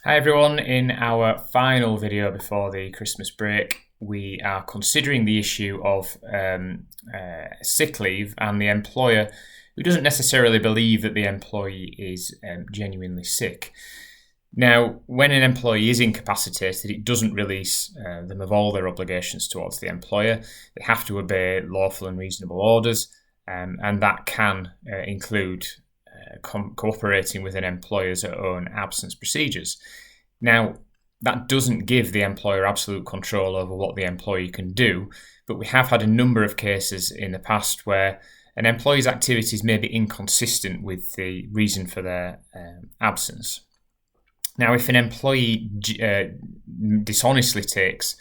Hi everyone, in our final video before the Christmas break, we are considering the issue of sick leave and the employer who doesn't necessarily believe that the employee is genuinely sick. Now, when an employee is incapacitated, it doesn't release them of all their obligations towards the employer. They have to obey lawful and reasonable orders, and that can include cooperating with an employer's own absence procedures. Now, that doesn't give the employer absolute control over what the employee can do, but we have had a number of cases in the past where an employee's activities may be inconsistent with the reason for their absence. Now, if an employee dishonestly takes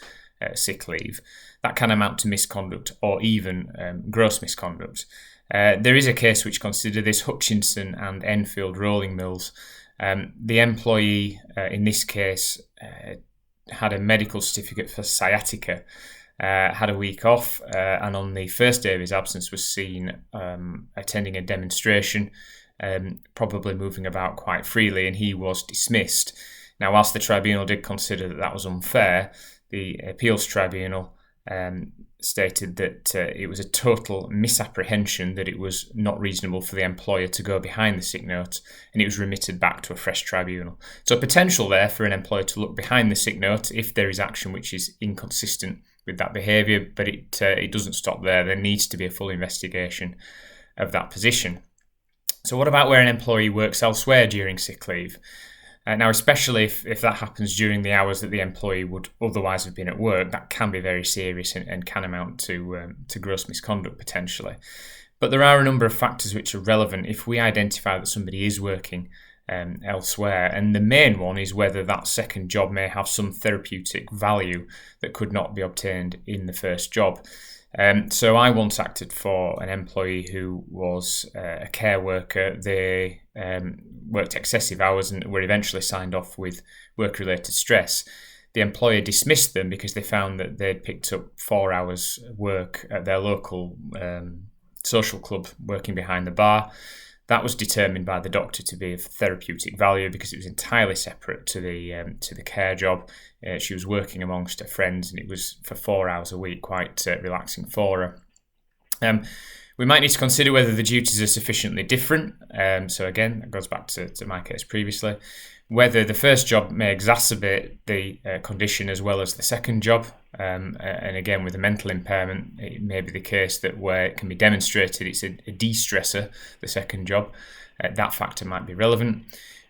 sick leave, that can amount to misconduct or even gross misconduct. There is a case which considered this, Hutchinson and Enfield Rolling Mills. The employee in this case had a medical certificate for sciatica, had a week off, and on the first day of his absence was seen attending a demonstration, probably moving about quite freely, and he was dismissed. Now, whilst the tribunal did consider that that was unfair, the appeals tribunal stated that it was a total misapprehension, that it was not reasonable for the employer to go behind the sick note, and it was remitted back to a fresh tribunal. So potential there for an employer to look behind the sick note if there is action which is inconsistent with that behaviour, but it doesn't stop there. There needs to be a full investigation of that position. So what about where an employee works elsewhere during sick leave? Now, especially if that happens during the hours that the employee would otherwise have been at work, that can be very serious and can amount to gross misconduct potentially. But there are a number of factors which are relevant if we identify that somebody is working elsewhere, and the main one is whether that second job may have some therapeutic value that could not be obtained in the first job. So I once acted for an employee who was a care worker. They worked excessive hours and were eventually signed off with work-related stress. The employer dismissed them because they found that they'd picked up 4 hours work at their local social club working behind the bar. That was determined by the doctor to be of therapeutic value because it was entirely separate to the care job. She was working amongst her friends, and it was for 4 hours a week, quite relaxing for her. We might need to consider whether the duties are sufficiently different. So again, that goes back to my case previously. Whether the first job may exacerbate the condition as well as the second job. And again, with a mental impairment, it may be the case that where it can be demonstrated it's a de-stressor, the second job, that factor might be relevant.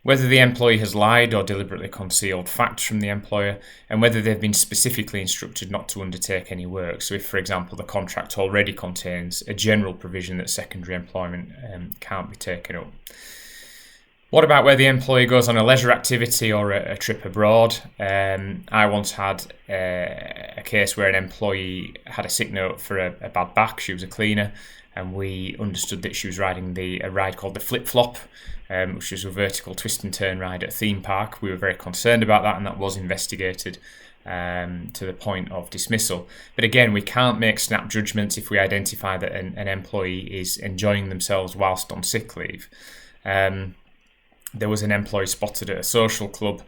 Whether the employee has lied or deliberately concealed facts from the employer, and whether they've been specifically instructed not to undertake any work. So if, for example, the contract already contains a general provision that secondary employment can't be taken up. What about where the employee goes on a leisure activity or a trip abroad? I once had a case where an employee had a sick note for a bad back. She was a cleaner, and we understood that she was riding a ride called the flip-flop, which was a vertical twist and turn ride at a theme park. We were very concerned about that, and that was investigated to the point of dismissal. But again, we can't make snap judgments if we identify that an employee is enjoying themselves whilst on sick leave. There was an employee spotted at a social club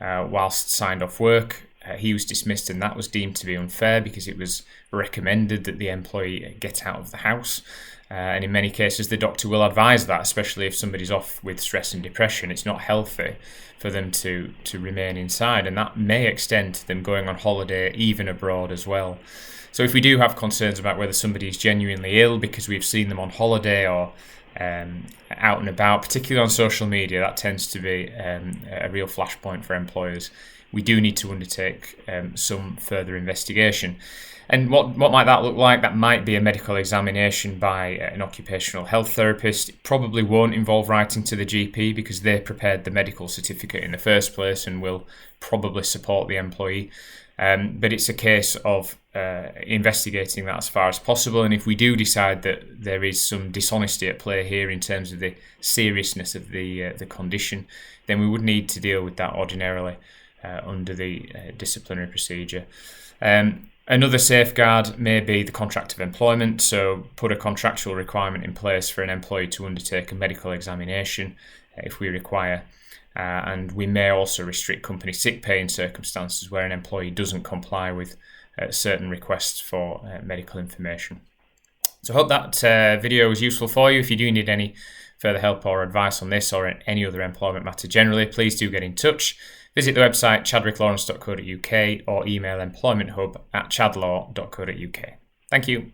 whilst signed off work. He was dismissed, and that was deemed to be unfair because it was recommended that the employee get out of the house. And in many cases, the doctor will advise that, especially if somebody's off with stress and depression. It's not healthy for them to remain inside, and that may extend to them going on holiday, even abroad as well. So if we do have concerns about whether somebody is genuinely ill because we've seen them on holiday or out and about, particularly on social media, that tends to be a real flashpoint for employers. We do need to undertake some further investigation. And what might that look like? That might be a medical examination by an occupational health therapist. It probably won't involve writing to the GP because they prepared the medical certificate in the first place and will probably support the employee. But it's a case of investigating that as far as possible. And if we do decide that there is some dishonesty at play here in terms of the seriousness of the condition, then we would need to deal with that ordinarily under the disciplinary procedure. Another safeguard may be the contract of employment, so put a contractual requirement in place for an employee to undertake a medical examination if we require and we may also restrict company sick pay in circumstances where an employee doesn't comply with certain requests for medical information. So I hope that video was useful for you. If you do need any further help or advice on this or any other employment matter generally, please do get in touch. Visit the website chadwicklawrence.co.uk or email employmenthub@chadlaw.co.uk. Thank you.